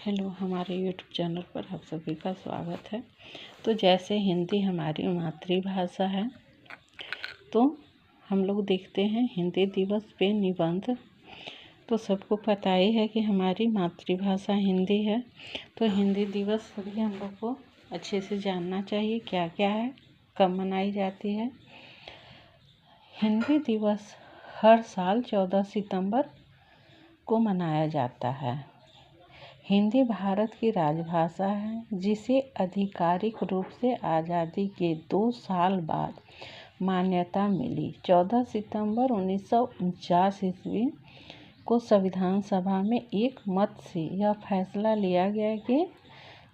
Hello, हमारे YouTube channel पर आप सभी का स्वागत है। तो जैसे हिंदी हमारी मातृभाषा है, तो हम लोग देखते हैं हिंदी दिवस पे निबंध। तो सबको पता ही है कि हमारी मातृभाषा हिंदी है, तो हिंदी दिवस भी हम लोग को अच्छे से जानना चाहिए क्या क्या है, कब मनाई जाती है। हिंदी दिवस हर साल 14 सितंबर को मनाया जाता है। हिंदी भारत की राजभाषा है, जिसे आधिकारिक रूप से आज़ादी के 2 साल बाद मान्यता मिली। 14 सितंबर 1949 ईस्वी को संविधान सभा में एक मत से यह फैसला लिया गया कि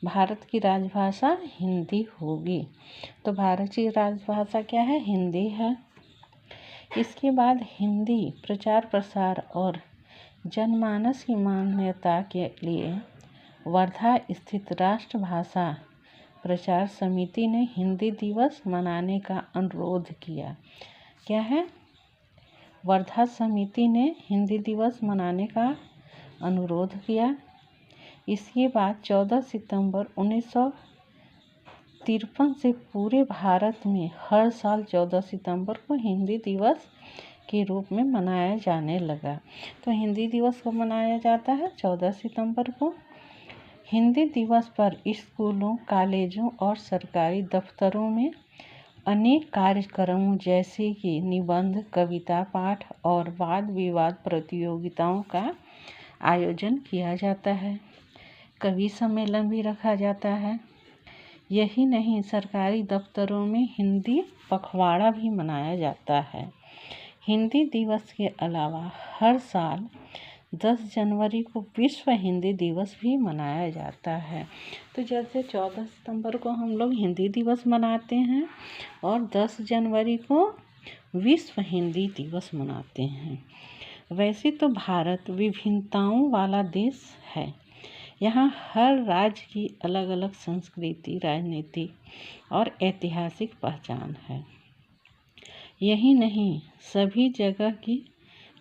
भारत की राजभाषा हिंदी होगी। तो भारत की राजभाषा क्या है? हिंदी है। इसके बाद हिंदी प्रचार प्रसार और जनमानस की मान्यता के लिए वर्धा स्थित राष्ट्रभाषा प्रचार समिति ने हिंदी दिवस मनाने का अनुरोध किया। क्या है? वर्धा समिति ने हिंदी दिवस मनाने का अनुरोध किया। इसके बाद 14 सितंबर 1953 से पूरे भारत में हर साल 14 सितंबर को हिंदी दिवस के रूप में मनाया जाने लगा। तो हिंदी दिवस को मनाया जाता है 14 सितंबर को। हिंदी दिवस पर स्कूलों, कॉलेजों और सरकारी दफ्तरों में अनेक कार्यक्रमों जैसे कि निबंध, कविता पाठ और वाद विवाद प्रतियोगिताओं का आयोजन किया जाता है। कवि सम्मेलन भी रखा जाता है। यही नहीं, सरकारी दफ्तरों में हिंदी पखवाड़ा भी मनाया जाता है। हिंदी दिवस के अलावा हर साल 10 जनवरी को विश्व हिंदी दिवस भी मनाया जाता है। तो जैसे 14 सितंबर को हम लोग हिंदी दिवस मनाते हैं और 10 जनवरी को विश्व हिंदी दिवस मनाते हैं। वैसे तो भारत विभिन्नताओं वाला देश है। यहाँ हर राज्य की अलग अलग संस्कृति, राजनीति और ऐतिहासिक पहचान है। यही नहीं, सभी जगह की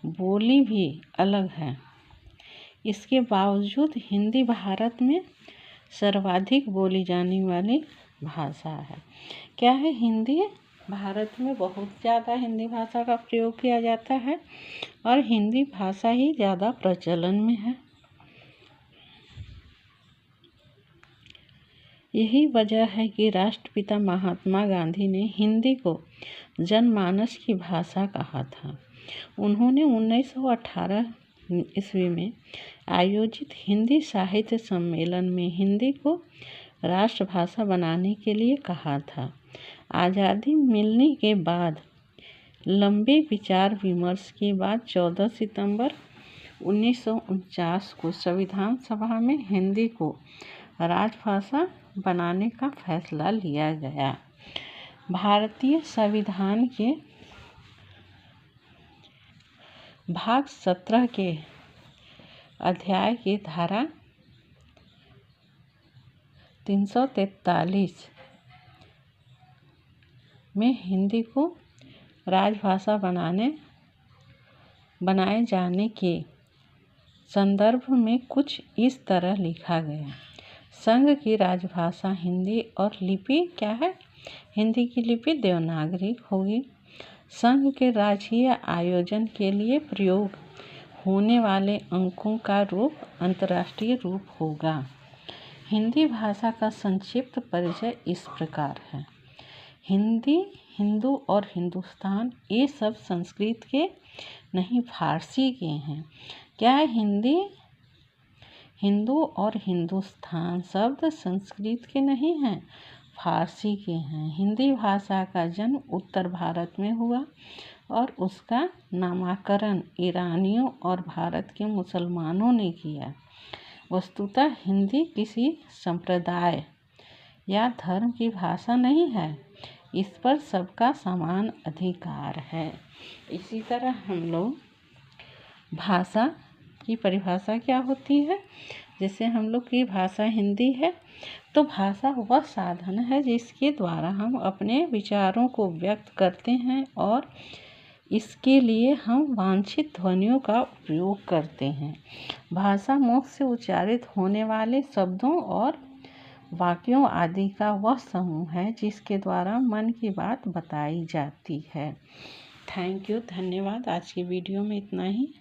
बोली भी अलग है। इसके बावजूद हिंदी भारत में सर्वाधिक बोली जाने वाली भाषा है। क्या है? हिंदी भारत में बहुत ज़्यादा हिंदी भाषा का प्रयोग किया जाता है और हिंदी भाषा ही ज़्यादा प्रचलन में है। यही वजह है कि राष्ट्रपिता महात्मा गांधी ने हिंदी को जनमानस की भाषा कहा था। उन्होंने 1918 ईस्वी में आयोजित हिंदी साहित्य सम्मेलन में हिंदी को राष्ट्रभाषा बनाने के लिए कहा था। आज़ादी मिलने के बाद लंबे विचार विमर्श के बाद 14 सितंबर 1949 को संविधान सभा में हिंदी को राजभाषा बनाने का फैसला लिया गया। भारतीय संविधान के भाग 17 के अध्याय की धारा 343 में हिंदी को राजभाषा बनाए जाने के संदर्भ में कुछ इस तरह लिखा गया। संघ की राजभाषा हिंदी और लिपि क्या है? हिंदी की लिपि देवनागरी होगी। संघ के राजकीय आयोजन के लिए प्रयोग होने वाले अंकों का रूप अंतर्राष्ट्रीय रूप होगा। हिंदी भाषा का संक्षिप्त परिचय इस प्रकार है। हिंदी, हिंदू और हिंदुस्तान ये सब संस्कृत के नहीं, फारसी के हैं। क्या है? हिंदी, हिंदू और हिंदुस्तान शब्द संस्कृत के नहीं हैं, फारसी के हैं। हिंदी भाषा का जन्म उत्तर भारत में हुआ और उसका नामकरण ईरानियों और भारत के मुसलमानों ने किया। वस्तुतः हिंदी किसी संप्रदाय या धर्म की भाषा नहीं है। इस पर सबका समान अधिकार है। इसी तरह हम लोग भाषा की परिभाषा क्या होती है? जैसे हम लोग की भाषा हिंदी है, तो भाषा वह साधन है जिसके द्वारा हम अपने विचारों को व्यक्त करते हैं और इसके लिए हम वांछित ध्वनियों का उपयोग करते हैं। भाषा मुख से उच्चारित होने वाले शब्दों और वाक्यों आदि का वह समूह है जिसके द्वारा मन की बात बताई जाती है। थैंक यू, धन्यवाद। आज की वीडियो में इतना ही।